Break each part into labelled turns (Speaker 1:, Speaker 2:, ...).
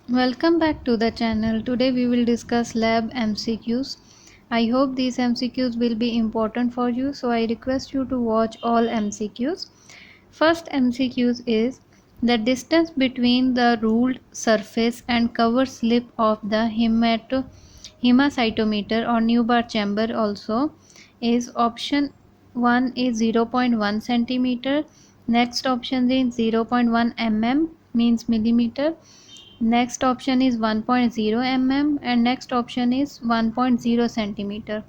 Speaker 1: Welcome back to the channel. Today we will discuss lab MCQs. I hope these MCQs will be important for you, so I request you to watch all MCQs. First MCQs is the distance between the ruled surface and cover slip of the hemacytometer or Newbar chamber also is option 1 is 0.1 centimeter. Next option is 0.1 mm means millimeter. Next option is 1.0 mm and next option is 1.0 centimeter.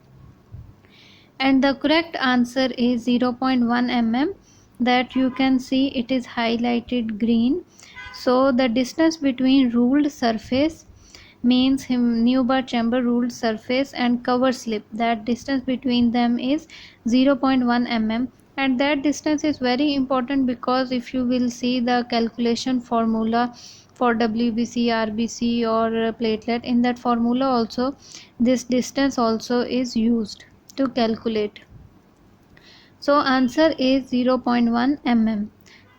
Speaker 1: And the correct answer is 0.1 mm, that you can see it is highlighted green. So the distance between ruled surface means Newbar chamber ruled surface and cover slip, that distance between them is 0.1 mm, and that distance is very important because if you will see the calculation formula for WBC, RBC or platelet, in that formula also this distance also is used to calculate. So answer is 0.1 mm.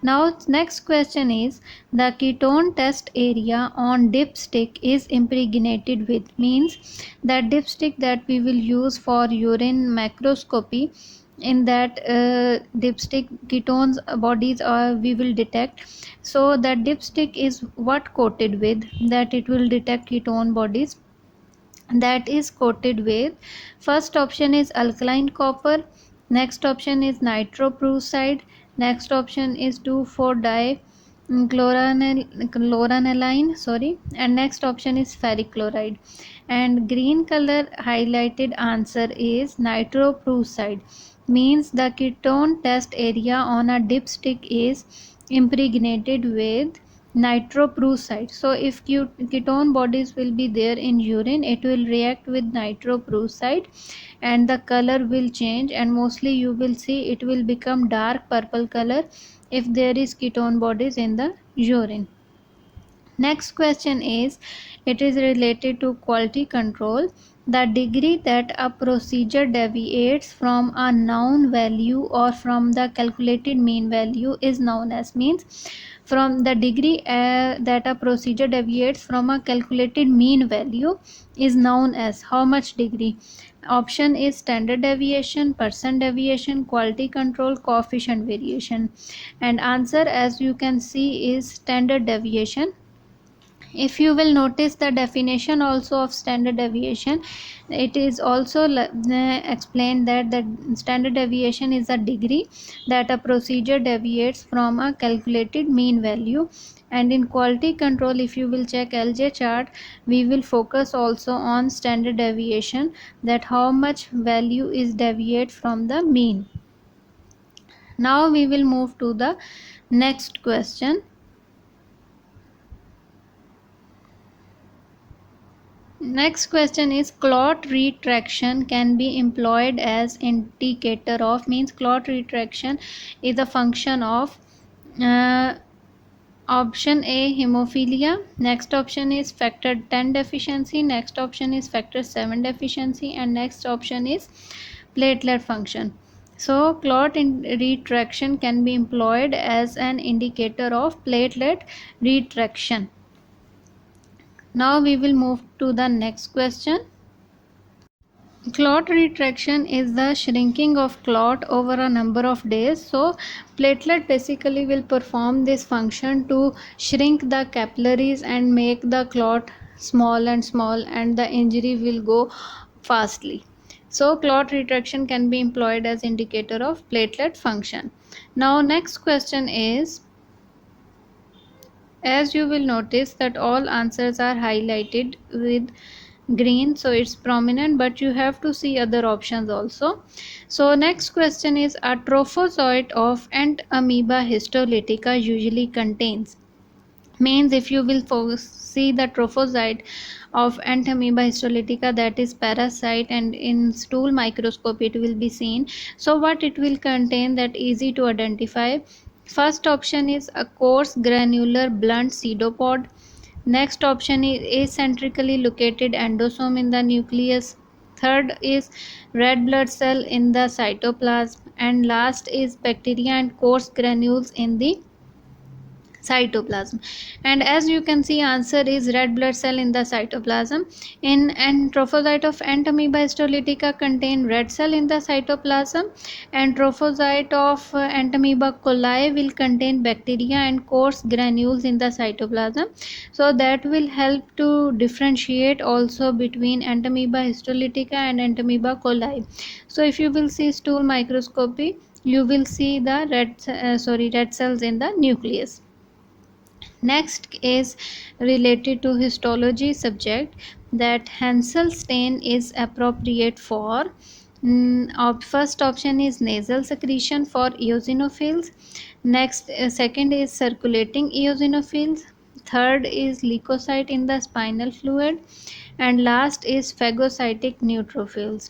Speaker 1: Now next question is the ketone test area on dipstick is impregnated with, means that dipstick that we will use for urine macroscopy, in that dipstick ketones bodies we will detect. So that dipstick is what coated with, that it will detect ketone bodies, that is coated with. First option is alkaline copper, next option is nitroprusside, next option is 2,4 chloranilane, sorry, and next option is ferric chloride. And green color highlighted answer is nitroprusside, means the ketone test area on a dipstick is impregnated with nitroprusside. So if ketone bodies will be there in urine, it will react with nitroprusside and the color will change, and mostly you will see it will become dark purple color if there is ketone bodies in the urine. Next question is, it is related to quality control. The degree that a procedure deviates from a known value or from the calculated mean value is known as, means from the degree that a procedure deviates from a calculated mean value is known as how much degree. Option is standard deviation, percent deviation, quality control, coefficient variation. And answer, as you can see, is standard deviation. If you will notice the definition also of standard deviation, it is also explained that the standard deviation is a degree that a procedure deviates from a calculated mean value. And in quality control, if you will check LJ chart, we will focus also on standard deviation, that how much value is deviate from the mean. Now we will move to the next question. Next question is clot retraction can be employed as indicator of, means clot retraction is a function of uh, option A hemophilia, next option is factor 10 deficiency, next option is factor 7 deficiency, and next option is platelet function. So clot retraction can be employed as an indicator of platelet retraction. Now we will move to the next question. Clot retraction is the shrinking of clot over a number of days. So platelet basically will perform this function to shrink the capillaries and make the clot small and small, and the injury will go fastly. So clot retraction can be employed as indicator of platelet function. Now next question is, as you will notice that all answers are highlighted with green, so it's prominent, but you have to see other options also. So next question is, a trophozoite of ant amoeba histolytica usually contains, means if you will see the trophozoite of ant amoeba histolytica, that is parasite, and in stool microscope it will be seen. So what it will contain, that easy to identify. First option is a coarse granular blunt pseudopod. Next option is acentrically located endosome in the nucleus. Third is red blood cell in the cytoplasm, and last is bacteria and coarse granules in the cytoplasm. And as you can see, answer is red blood cell in the cytoplasm. In and trophocyte of ant amoeba histolytica contain red cell in the cytoplasm, and trophocyte of ant amoeba coli will contain bacteria and coarse granules in the cytoplasm. So that will help to differentiate also between ant amoeba histolytica and ant amoeba coli. So if you will see stool microscopy, you will see the red cells in the nucleus. Next is related to histology subject, that Hansel stain is appropriate for. First option is nasal secretion for eosinophils. Next, second is circulating eosinophils. Third is leukocyte in the spinal fluid, and last is phagocytic neutrophils.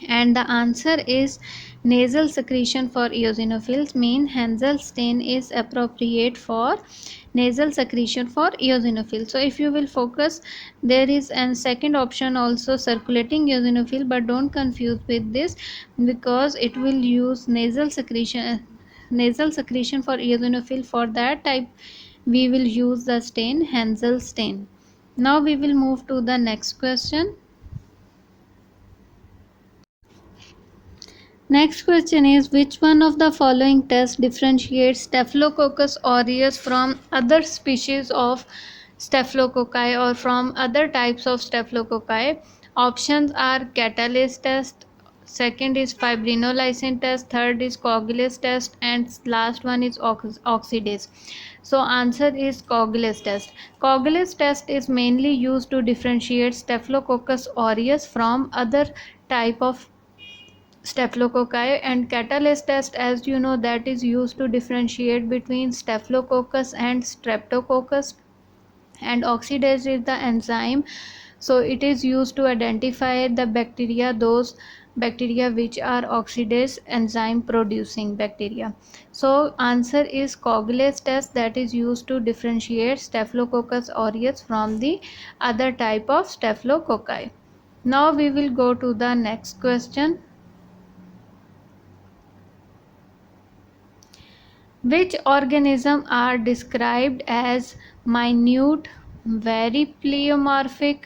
Speaker 1: And the answer is nasal secretion for eosinophils, mean Hansel stain is appropriate for nasal secretion for eosinophils. So if you will focus, there is a second option also, circulating eosinophil, but don't confuse with this, because it will use nasal secretion for eosinophil. For that type we will use the stain Hansel stain. Now we will move to the next question. Next question is, which one of the following tests differentiates Staphylococcus aureus from other species of Staphylococci or from other types of Staphylococci? Options are catalase test, second is fibrinolysin test, third is coagulase test, and last one is oxidase. So answer is coagulase test. Coagulase test is mainly used to differentiate Staphylococcus aureus from other type of staphylococci, and catalase test, as you know, that is used to differentiate between staphylococcus and streptococcus, and oxidase is the enzyme, so it is used to identify the bacteria, those bacteria which are oxidase enzyme producing bacteria. So answer is coagulase test, that is used to differentiate staphylococcus aureus from the other type of staphylococci. Now we will go to the next question. Which organisms are described as minute, very pleomorphic,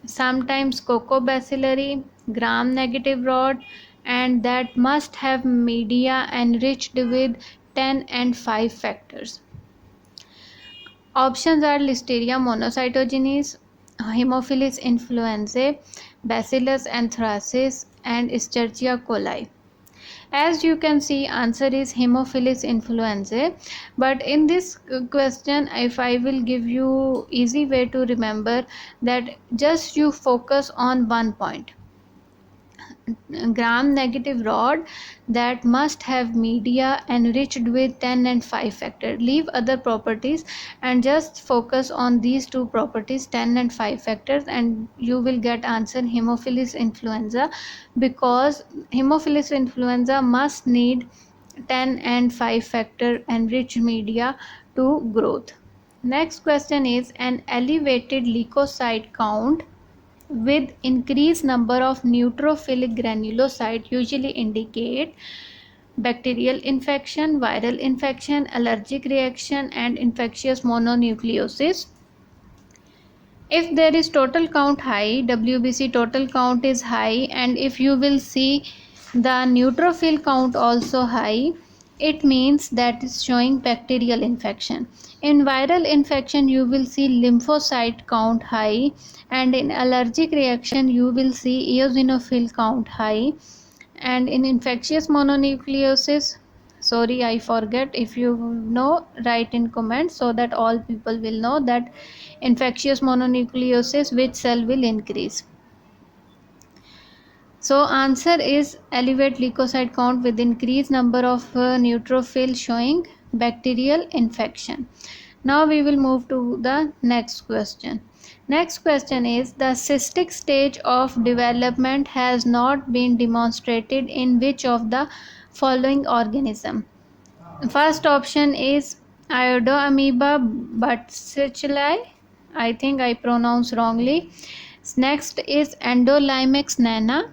Speaker 1: sometimes cocobacillary, gram-negative rod, and that must have media enriched with 10 and 5 factors? Options are Listeria monocytogenes, Haemophilus influenzae, Bacillus anthracis, and Escherichia coli. As you can see, answer is Haemophilus influenzae. But in this question, if I will give you easy way to remember, that just you focus on one point, gram negative rod, that must have media enriched with 10 and 5 factor. Leave other properties and just focus on these two properties, 10 and 5 factors, and you will get answer Haemophilus influenza, because Haemophilus influenza must need 10 and 5 factor enriched media to growth. Next question is, an elevated leukocyte count with increased number of neutrophilic granulocyte usually indicate bacterial infection, viral infection, allergic reaction, and infectious mononucleosis. If there is total count high, WBC total count is high, and if you will see the neutrophil count also high, it means that is showing bacterial infection. In viral infection you will see lymphocyte count high, and in allergic reaction you will see eosinophil count high, and in infectious mononucleosis, sorry I forget, if you know write in comments so that all people will know that infectious mononucleosis which cell will increase. So answer is elevate leukocyte count with increased number of neutrophil showing bacterial infection. Now we will move to the next question. Next question is, the cystic stage of development has not been demonstrated in which of the following organism? First option is Iodoamoeba butzichelli. I think I pronounced wrongly. Next is Endolimex nana,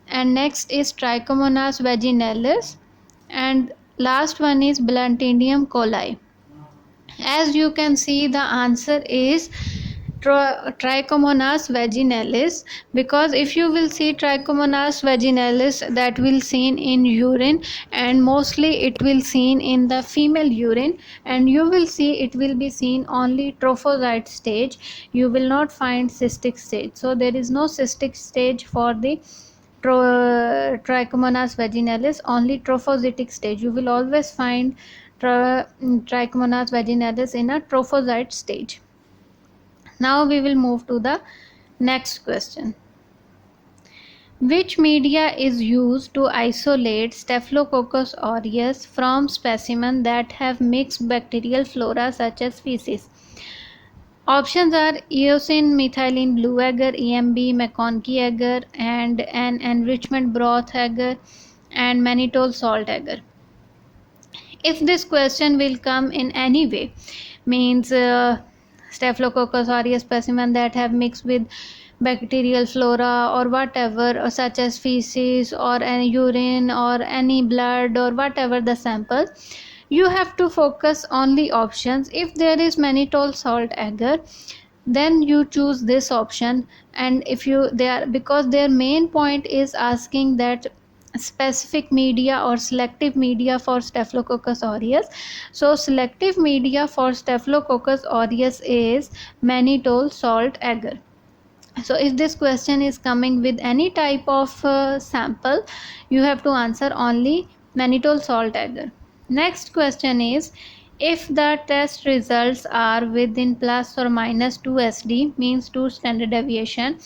Speaker 1: and next is Trichomonas vaginalis, and last one is Blantidium coli. As you can see, the answer is Trichomonas vaginalis, because if you will see Trichomonas vaginalis, that will seen in urine, and mostly it will seen in the female urine, and you will see it will be seen only trophozoite stage. You will not find cystic stage. So there is no cystic stage for the Trichomonas vaginalis, only trophozoitic stage. You will always find Trichomonas vaginalis in a trophozoite stage. Now we will move to the next question. Which media is used to isolate Staphylococcus aureus from specimens that have mixed bacterial flora such as feces? Options are eosin methylene blue agar, EMB McConkey agar, and an enrichment broth agar, and mannitol salt agar. If this question will come in any way, means Staphylococcus aureus specimen that have mixed with bacterial flora or whatever, or such as feces or any urine or any blood or whatever the sample, you have to focus on the options. If there is mannitol salt agar, then you choose this option. And if you they are, because their main point is asking that specific media or selective media for Staphylococcus aureus. So selective media for Staphylococcus aureus is mannitol salt agar. So if this question is coming with any type of sample, you have to answer only mannitol salt agar. Next question is, if the test results are within plus or minus 2 SD, means 2 standard deviation,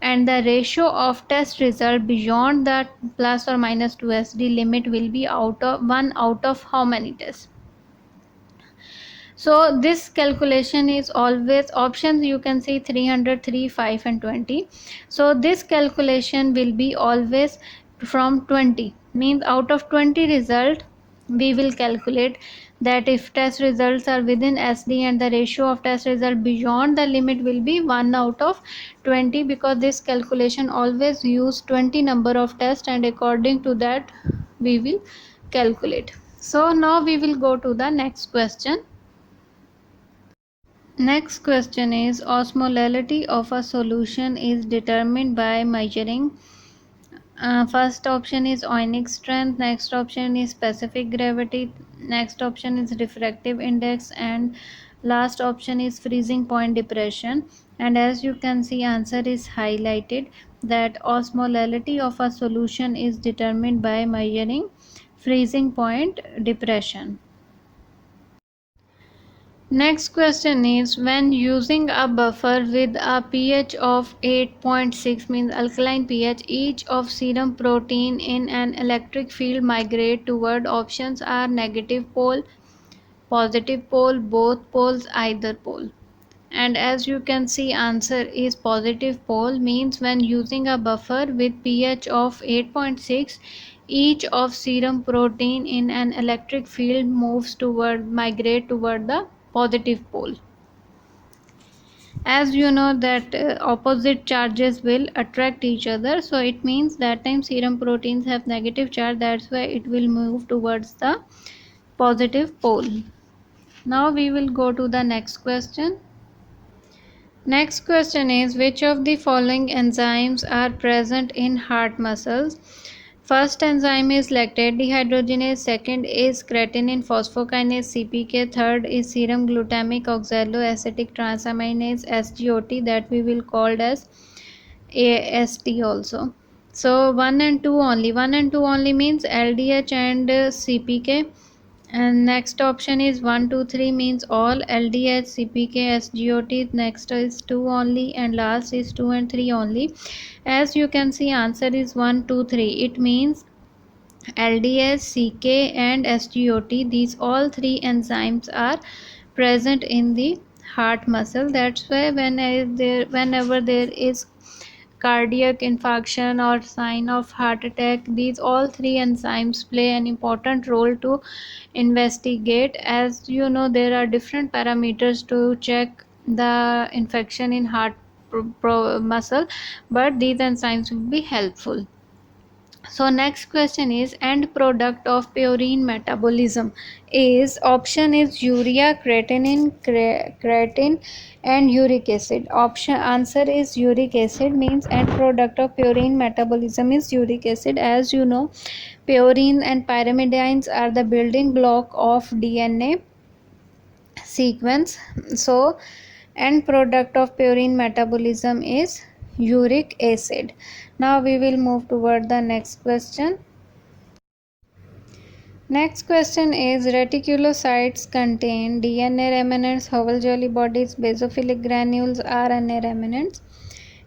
Speaker 1: and the ratio of test result beyond the plus or minus 2 SD limit will be out of 1 out of how many tests? So this calculation is always options, you can see 300, 3, 5 and 20. So this calculation will be always from 20, means out of 20 result we will calculate that if test results are within SD and the ratio of test result beyond the limit will be 1 out of 20, because this calculation always use 20 number of tests, and according to that we will calculate. So now we will go to the next question. Next question is, osmolality of a solution is determined by measuring. First option is ionic strength, next option is specific gravity, next option is refractive index, and last option is freezing point depression. And as you can see, answer is highlighted that osmolality of a solution is determined by measuring freezing point depression. Next question is, when using a buffer with a pH of 8.6, means alkaline pH, each of serum protein in an electric field migrate toward. Options are negative pole, positive pole, both poles, either pole. And as you can see, answer is positive pole, means when using a buffer with pH of 8.6, each of serum protein in an electric field migrate toward the positive pole. As you know that opposite charges will attract each other, so it means that time serum proteins have negative charge, that's why it will move towards the positive pole. Now we will go to the next question. Next question is, which of the following enzymes are present in heart muscles? First enzyme is lactate dehydrogenase, second is creatine phosphokinase CPK, third is serum glutamic oxaloacetic transaminase SGOT, that we will call as AST also. So 1 and 2 only. 1 and 2 only means LDH and CPK. And next option is 1, 2, 3 means all LDH, CPK, SGOT. Next is 2 only, and last is 2 and 3 only. As you can see, answer is 1, 2, 3. It means LDH, CK and SGOT. These all three enzymes are present in the heart muscle. That's why whenever there is cardiac infarction or sign of heart attack, these all three enzymes play an important role to investigate. As you know, there are different parameters to check the infection in heart muscle, but these enzymes will be helpful. So next question is end product of purine metabolism is option is urea, creatine and uric acid. Option answer is uric acid, means end product of purine metabolism is uric acid. As you know, purine and pyrimidines are the building block of DNA sequence. So end product of purine metabolism is uric acid. Now we will move toward the next question. Next question is reticulocytes contain DNA remnants, Hubble jelly bodies, basophilic granules, RNA remnants.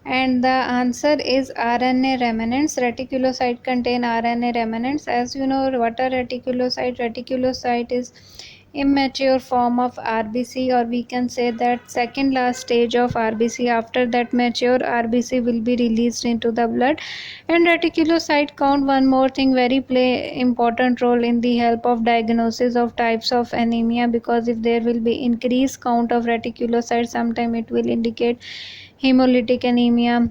Speaker 1: And the answer is RNA remnants. Reticulocyte contain RNA remnants. As you know, what are reticulocyte? Reticulocyte is immature form of RBC, or we can say that second last stage of RBC. After that, mature RBC will be released into the blood. And reticulocyte count, one more thing, very play important role in the help of diagnosis of types of anemia, because if there will be increased count of reticulocytes, sometime it will indicate hemolytic anemia,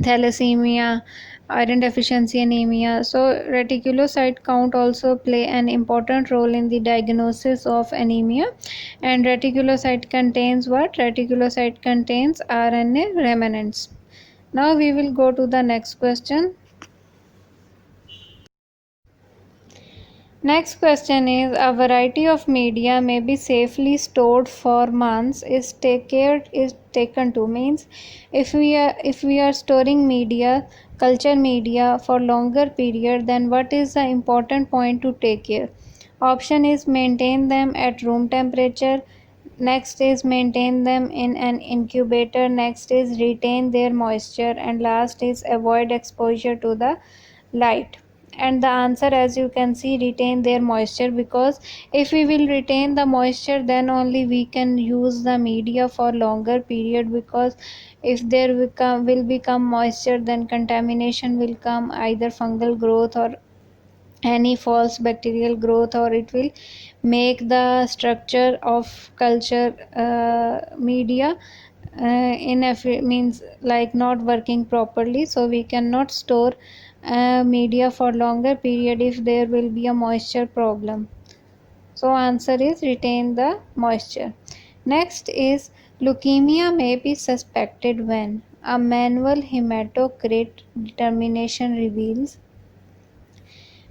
Speaker 1: thalassemia, iron deficiency anemia. So reticulocyte count also play an important role in the diagnosis of anemia. And reticulocyte contains what? Reticulocyte contains RNA remnants. Now we will go to the next question. Next question is a variety of media may be safely stored for months is taken to, means if we are storing media, culture media, for longer period, then what is the important point to take care? Option is maintain them at room temperature, next is maintain them in an incubator, next is retain their moisture, and last is avoid exposure to the light. And the answer, as you can see, retain their moisture, because if we will retain the moisture, then only we can use the media for longer period, because if there will become moisture, then contamination will come, either fungal growth or any false bacterial growth, or it will make the structure of culture media means like not working properly. So we cannot store media for longer period if there will be a moisture problem. So answer is retain the moisture. Next is leukemia may be suspected when a manual hematocrit determination reveals.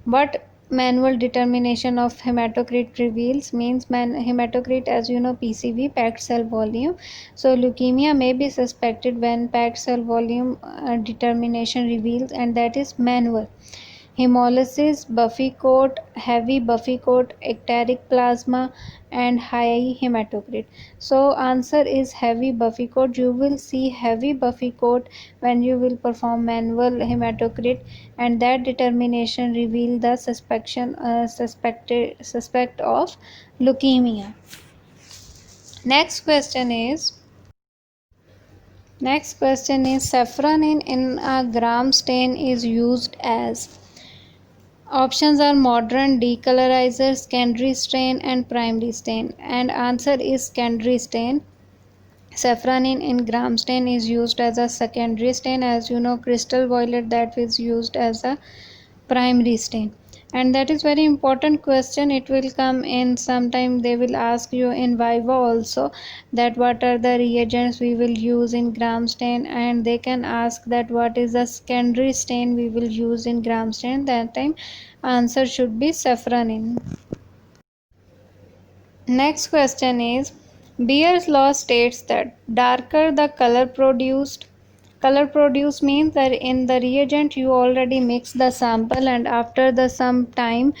Speaker 1: What manual determination of hematocrit reveals? Means hematocrit, as you know, PCV, packed cell volume. So leukemia may be suspected when packed cell volume determination reveals, and that is manual hemolysis, buffy coat, heavy buffy coat, ecteric plasma, and high hematocrit. So answer is heavy buffy coat. You will see heavy buffy coat when you will perform manual hematocrit, and that determination reveal the suspect of leukemia. Next question is saffron in a gram stain is used as. Options are modern decolorizer, secondary stain, and primary stain. And answer is secondary stain. Saffron in gram stain is used as a secondary stain. As you know, crystal violet, that is used as a primary stain. And that is very important question. It will come in sometime, they will ask you in viva also, that what are the reagents we will use in gram stain, and they can ask that what is the secondary stain we will use in gram stain. That time answer should be saffron. Next question is Beer's law states that darker the color produced means that in the reagent you already mix the sample, and after the some time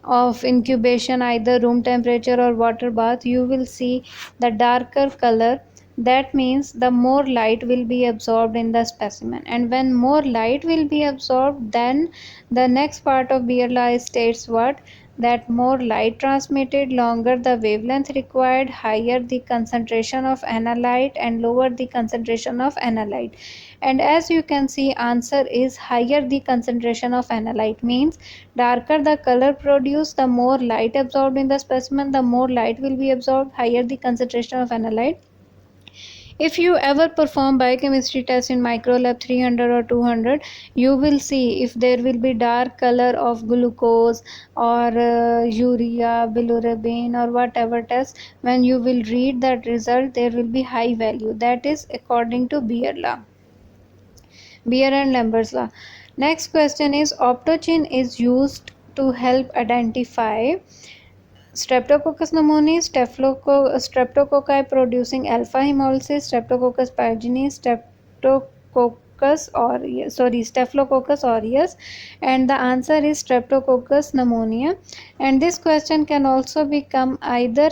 Speaker 1: of incubation, either room temperature or water bath, you will see the darker color. That means the more light will be absorbed in the specimen, and when more light will be absorbed, then the next part of Beer law states what? That more light transmitted, longer the wavelength required, higher the concentration of analyte and lower the concentration of analyte. And as you can see, answer is higher the concentration of analyte, means darker the color produced, the more light absorbed in the specimen, the more light will be absorbed, higher the concentration of analyte. If you ever perform biochemistry test in microlab 300 or 200, you will see if there will be dark color of glucose or urea, bilirubin or whatever test. When you will read that result, there will be high value. That is according to Beer law. Beer and Lambert's law. Next question is, optogene is used to help identify Streptococcus pneumoniae, Streptococci producing alpha hemolysis, Streptococcus pyogenes, Staphylococcus aureus, and the answer is Streptococcus pneumonia. And this question can also become either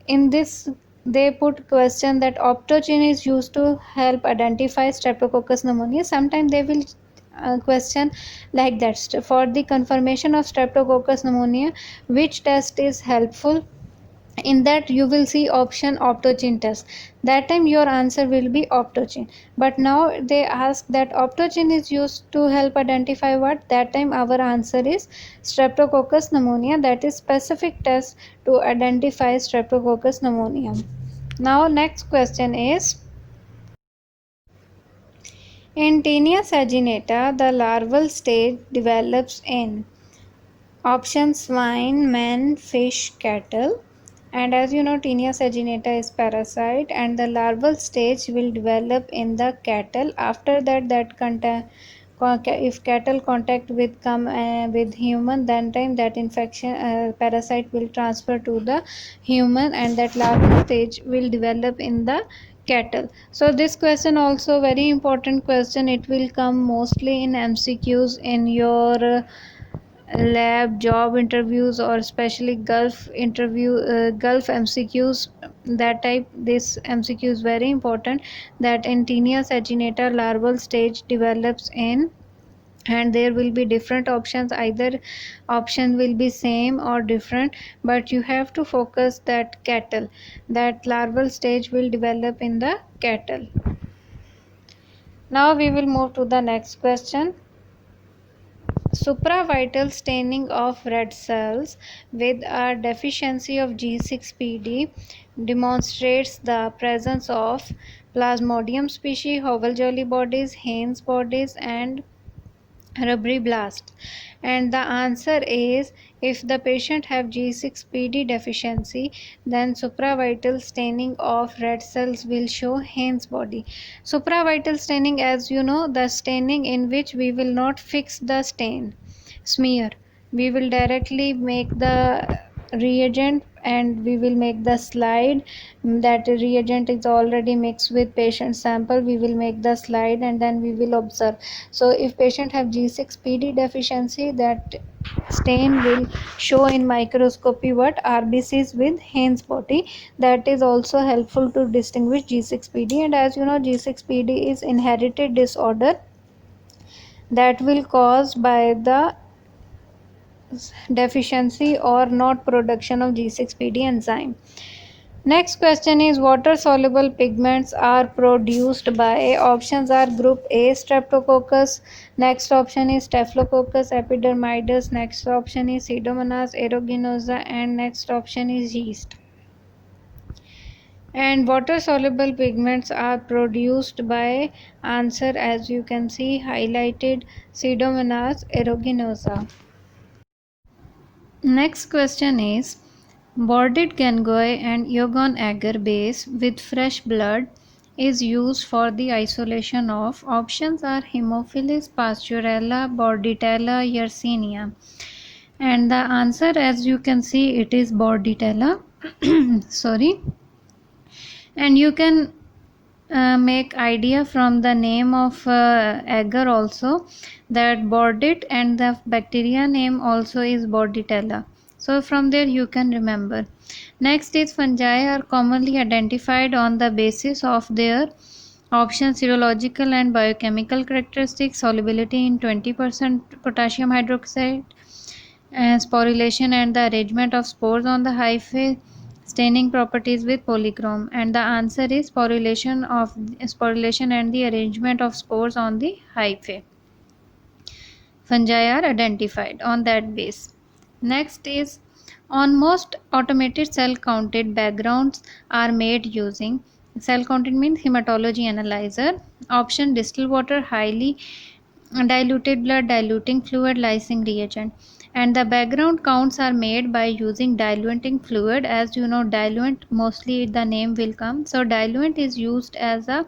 Speaker 1: in this they put question that optogene is used to help identify Streptococcus pneumoniae. Sometimes they will question like that, for the confirmation of Streptococcus pneumonia, which test is helpful? In that you will see option optogene test. That time your answer will be optogene. But now they ask that optogene is used to help identify what? That time our answer is Streptococcus pneumonia. That is specific test to identify Streptococcus pneumonia. Now next question is, in Taenia saginata, the larval stage develops in option swine, men, fish, cattle. And as you know, Taenia saginata is parasite, and the larval stage will develop in the cattle. After that, if cattle contact with with human, then time that infection parasite will transfer to the human, and that larval stage will develop in the cattle. So this question also very important question. It will come mostly in MCQs in your lab job interviews, or especially Gulf MCQs. That type, this MCQ is very important, that in Taenia saginata larval stage develops in, and there will be different options, either option will be same or different, but you have to focus that cattle, that larval stage will develop in the cattle. Now we will move to the next question. Supravital staining of red cells with a deficiency of G6PD demonstrates the presence of Plasmodium species, Howell-Jolly bodies, Haynes bodies, and rubriblasts. And the answer is, if the patient have G6PD deficiency, then supravital staining of red cells will show Haynes body. Supravital staining, as you know, the staining in which we will not fix the smear, we will directly make the reagent and we will make the slide. That reagent is already mixed with patient sample, we will make the slide and then we will observe. So if patient have G6PD deficiency, that stain will show in microscopy what? RBCs with Haynes body. That is also helpful to distinguish G6PD. And as you know, G6PD is inherited disorder that will caused by the deficiency or not production of G6PD enzyme. Next question is, water soluble pigments are produced by, options are group A Streptococcus, next option is Staphylococcus epidermidis, next option is Pseudomonas aeruginosa, and next option is yeast. And water soluble pigments are produced by, answer as you can see highlighted, Pseudomonas aeruginosa. Next question is, Bordet Gangoy and Yogon agar base with fresh blood is used for the isolation of, options are Haemophilus, Pasteurella, Bordetella, Yersinia. And the answer, as you can see, it is Bordetella. Sorry. And you can make idea from the name of agar also, that Bordet, and the bacteria name also is Bordetella. So from there you can remember. Next is, fungi are commonly identified on the basis of their, option serological and biochemical characteristics, solubility in 20% potassium hydroxide, sporulation and the arrangement of spores on the hyphae, staining properties with polychrome. And the answer is sporulation and the arrangement of spores on the hyphae. Fungi are identified on that base. Next is, on most automated cell counted backgrounds are made using Cell content means hematology analyzer. Option distilled water, highly diluted blood, diluting fluid, lysing reagent. And the background counts are made by using diluting fluid. As you know, diluent, mostly the name will come, so diluent is used as a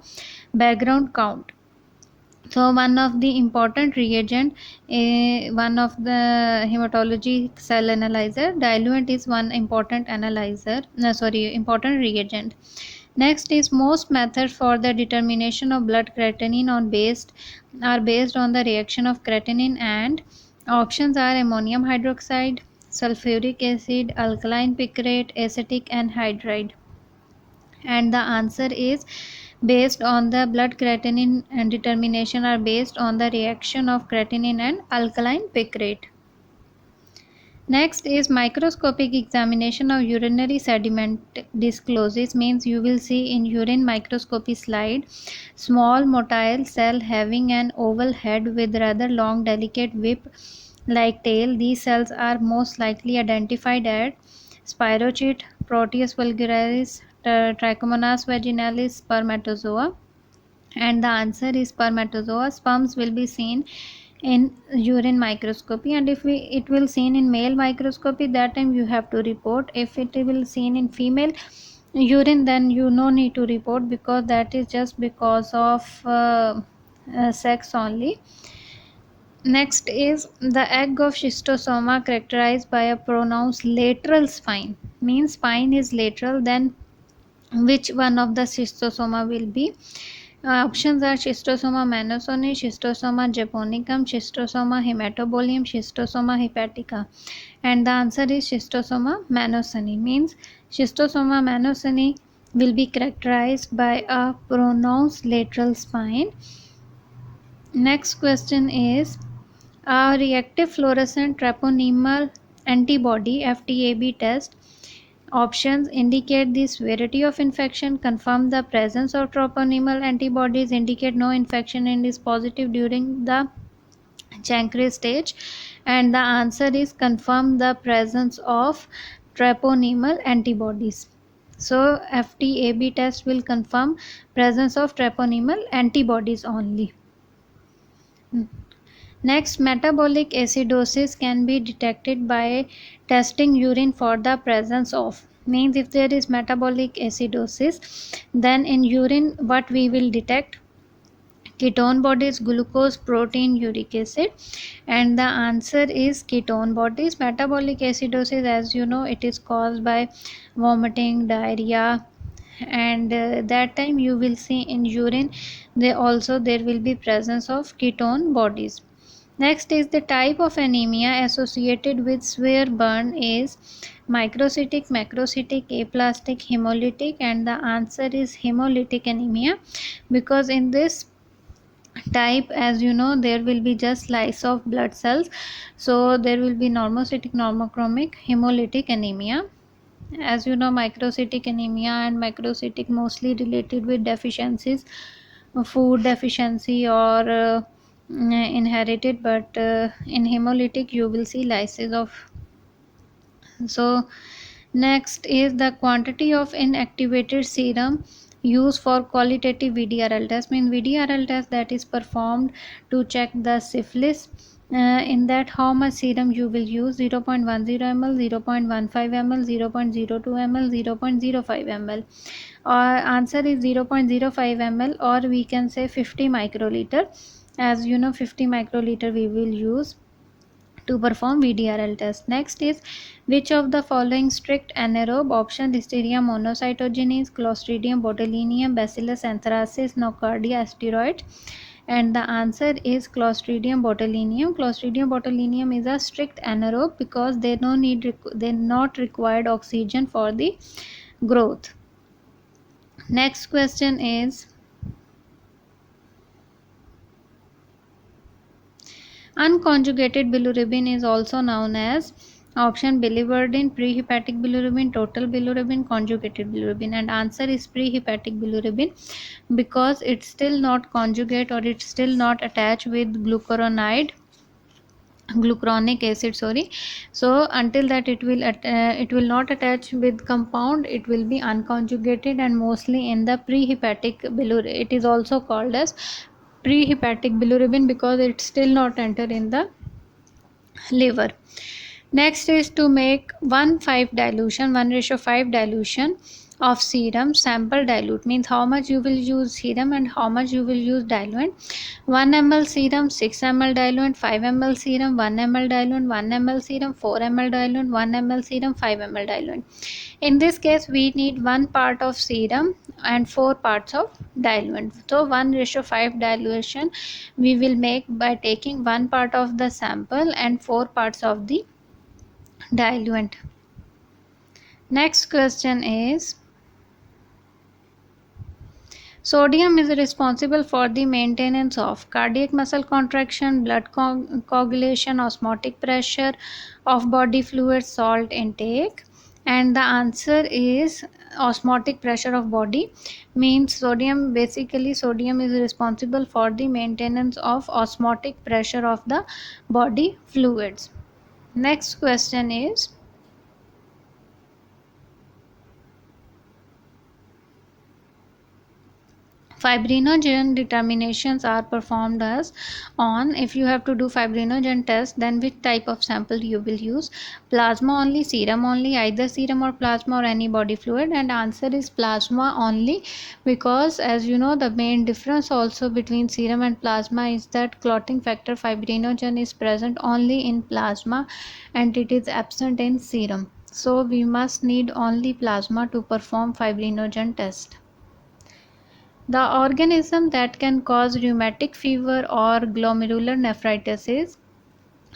Speaker 1: background count. So one of the important reagent, one of the hematology cell analyzer, diluent is one important analyzer, no, sorry, important reagent. Next is most methods for the determination of blood creatinine are based on the reaction of creatinine, and options are ammonium hydroxide, sulfuric acid, alkaline picrate, acetic anhydride. And the answer is based on the blood creatinine, and determination are based on the reaction of creatinine and alkaline picrate. Next is microscopic examination of urinary sediment discloses, means you will see in urine microscopy slide small motile cell having an oval head with rather long delicate whip like tail. These cells are most likely identified at spirochete, Proteus vulgaris, Trichomonas vaginalis, spermatozoa. And the answer is spermatozoa. Sperms will be seen in urine microscopy, and if it will seen in male microscopy, that time you have to report. If it will seen in female urine, then you no need to report, because that is just because of sex only. Next is the egg of schistosoma characterized by a pronounced lateral spine, means spine is lateral, then which one of the schistosoma will be? Options are schistosoma mannosoni, schistosoma japonicum, schistosoma hematobolum, schistosoma hepatica. And the answer is schistosoma mannosoni, means schistosoma mannosoni will be characterized by a pronounced lateral spine. Next question is a reactive fluorescent treponemal antibody FTAB test. Options indicate the severity of infection, confirm the presence of troponemal antibodies, indicate no infection and is positive during the Chancre stage. And the answer is confirm the presence of troponemal antibodies. So FTAB test will confirm presence of troponemal antibodies only. Next, metabolic acidosis can be detected by testing urine for the presence of, means if there is metabolic acidosis, then in urine what we will detect? Ketone bodies, glucose, protein, uric acid. And the answer is ketone bodies. Metabolic acidosis, as you know, it is caused by vomiting, diarrhea, and that time you will see in urine there will be presence of ketone bodies. Next is the type of anemia associated with severe burn is microcytic, macrocytic, aplastic, hemolytic. And the answer is hemolytic anemia, because in this type, as you know, there will be just slice of blood cells, so there will be normocytic, normochromic, hemolytic anemia. As you know, microcytic anemia and macrocytic mostly related with deficiencies, food deficiency or inherited, but in hemolytic you will see lysis of. So next is the quantity of inactivated serum used for qualitative VDRL test, means VDRL test that is performed to check the syphilis. In that, how much serum you will use? 0.10 ml, 0.15 ml, 0.02 ml, 0.05 ml. Answer is 0.05 ml, or we can say 50 microliter. As you know, 50 microliter we will use to perform VDRL test. Next is which of the following strict anaerobe? Option Listeria monocytogenes, Clostridium botulinum, Bacillus anthracis, Nocardia asteroid. And the answer is Clostridium botulinum. Clostridium botulinum is a strict anaerobe because they not required oxygen for the growth. Next question is unconjugated bilirubin is also known as option biliverdin, prehepatic bilirubin, total bilirubin, conjugated bilirubin. And answer is prehepatic bilirubin, because it's still not conjugate or it's still not attached with glucuronide glucuronic acid, sorry. So until that it will not attach with compound, it will be unconjugated, and mostly in the prehepatic bilirubin. It is also called as prehepatic bilirubin because it's still not enter in the liver. Next is to make 1:5 dilution, 1:5 dilution of serum. Sample dilute means how much you will use serum and how much you will use diluent. 1 ml serum, 6 ml diluent, 5 ml serum, 1 ml diluent, 1 ml serum, 4 ml diluent, 1 ml serum, 5 ml diluent. In this case, we need 1 part of serum and 4 parts of diluent. So 1:5 dilution we will make by taking 1 part of the sample and 4 parts of the diluent. Next question is, sodium is responsible for the maintenance of cardiac muscle contraction, blood coagulation, osmotic pressure of body fluids, salt intake. And the answer is osmotic pressure of body. Means sodium, basically sodium is responsible for the maintenance of osmotic pressure of the body fluids. Next question is, fibrinogen determinations are performed as on. If you have to do fibrinogen test, then which type of sample you will use? Plasma only, serum only, either serum or plasma or any body fluid? And answer is plasma only, because as you know, the main difference also between serum and plasma is that clotting factor fibrinogen is present only in plasma and it is absent in serum. So we must need only plasma to perform fibrinogen test. The organism that can cause rheumatic fever or glomerular nephritis is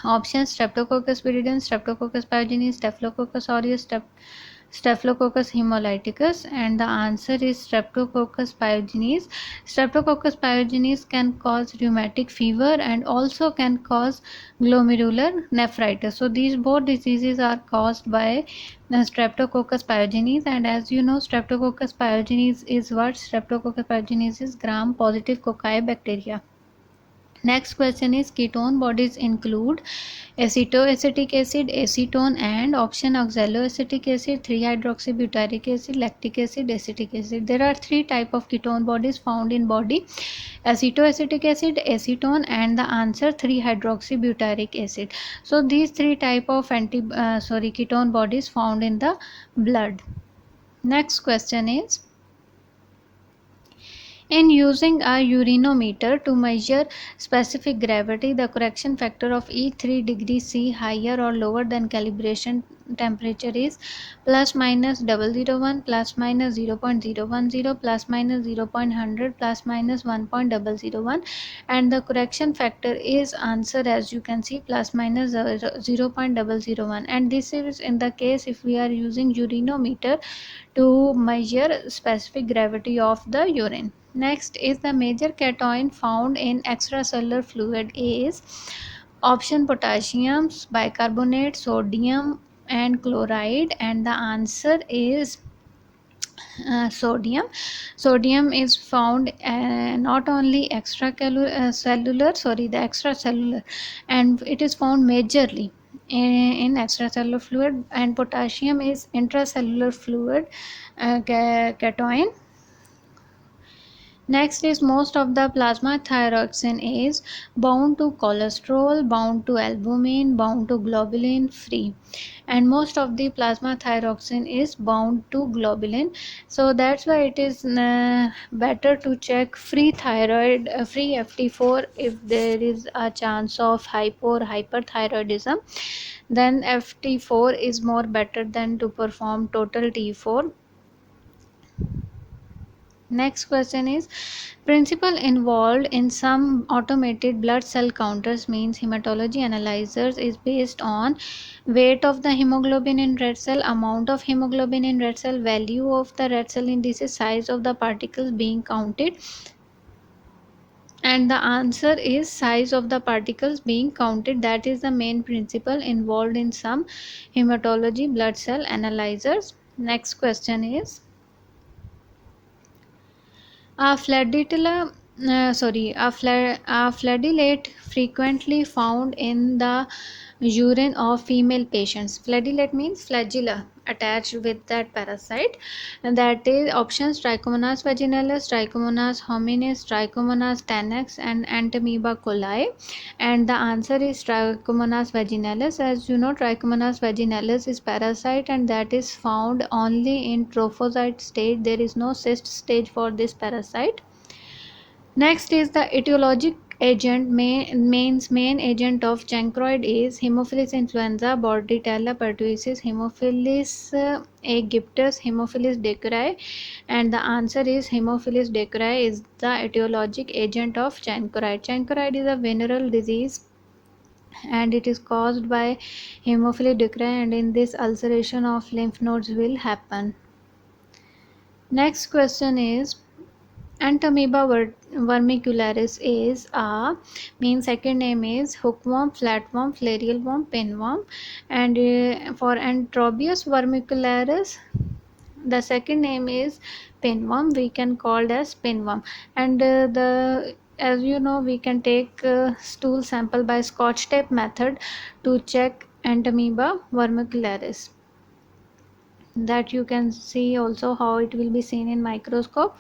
Speaker 1: options: Streptococcus viridans, Streptococcus pyogenes, Staphylococcus aureus, Staphylococcus hemolyticus. And the answer is Streptococcus pyogenes. Streptococcus pyogenes can cause rheumatic fever and also can cause glomerular nephritis. So these both diseases are caused by Streptococcus pyogenes. And as you know, Streptococcus pyogenes is what? Streptococcus pyogenes is gram positive cocci bacteria. Next question is, ketone bodies include acetoacetic acid, acetone, and option oxaloacetic acid, 3-hydroxybutyric acid, lactic acid, acetic acid. There are 3 type of ketone bodies found in body: acetoacetic acid, acetone, and the answer 3-hydroxybutyric acid. So these 3 type of ketone bodies found in the blood. Next question is, in using a urinometer to measure specific gravity, the correction factor of each 3 degrees C higher or lower than calibration temperature is plus minus 001, plus minus 0.010, plus minus 0.100, plus minus 1.001. And the correction factor is answer, as you can see, plus minus 0.001. And this is in the case if we are using urinometer to measure specific gravity of the urine. Next is, the major cation found in extracellular fluid is option potassium, bicarbonate, sodium, and chloride. And the answer is sodium. Sodium is found not only the extracellular, and it is found majorly in extracellular fluid, and potassium is intracellular fluid cation. Next is, most of the plasma thyroxine is bound to cholesterol, bound to albumin, bound to globulin free. And most of the plasma thyroxine is bound to globulin. So that's why it is better to check free thyroid, free FT4 if there is a chance of hypo or hyperthyroidism. Then FT4 is more better than to perform total T4. Next question is, principle involved in some automated blood cell counters means hematology analyzers is based on weight of the hemoglobin in red cell, amount of hemoglobin in red cell, value of the red cell indices, size of the particles being counted. And the answer is size of the particles being counted. That is the main principle involved in some hematology blood cell analyzers. Next question is, Flagellar a flagellate frequently found in the urine of female patients. Flagellate means flagella attached with that parasite, and that is options: Trichomonas vaginalis, Trichomonas hominis, Trichomonas tenax, and Entamoeba coli. And the answer is Trichomonas vaginalis. As you know, Trichomonas vaginalis is parasite, and that is found only in trophozoite stage. There is no cyst stage for this parasite. Next is the etiologic agent. Main agent of chancroid is Haemophilus influenza, Bordetella pertussis, Haemophilus aegyptus, Haemophilus ducreyi, and the answer is Haemophilus ducreyi is the etiologic agent of chancroid. Chancroid is a venereal disease and it is caused by Haemophilus ducreyi, and in this ulceration of lymph nodes will happen. Next question is Entamoeba vermicularis is a mean second name is hookworm, flatworm, filarial worm, pinworm, and for Enterobius vermicularis the second name is pinworm. We can call it as pinworm, and the as you know we can take stool sample by Scotch tape method to check Entamoeba vermicularis. That you can see also how it will be seen in microscope.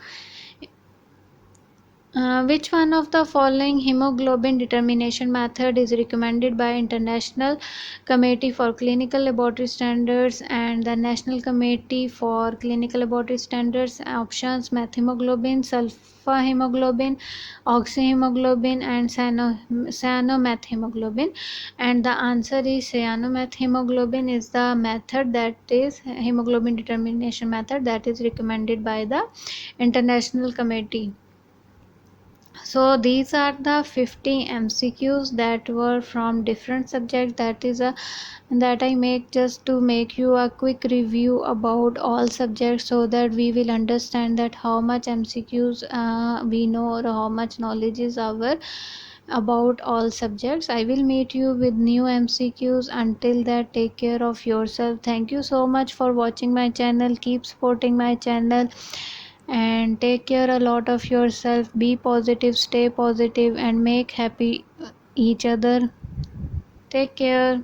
Speaker 1: Which one of the following hemoglobin determination method is recommended by International Committee for Clinical Laboratory Standards and the National Committee for Clinical Laboratory Standards? Options: methemoglobin, sulfahemoglobin, oxyhemoglobin, and cyanomethemoglobin. And the answer is cyanomethemoglobin is the method that is hemoglobin determination method that is recommended by the International Committee. So these are the 50 MCQs that were from different subjects. That I make just to make you a quick review about all subjects, so that we will understand that how much MCQs we know, or how much knowledge is our about all subjects. I will meet you with new MCQs. Until that, take care of yourself. Thank you so much for watching my channel. Keep supporting my channel and take care a lot of yourself. Be positive, stay positive, and make happy each other. Take care.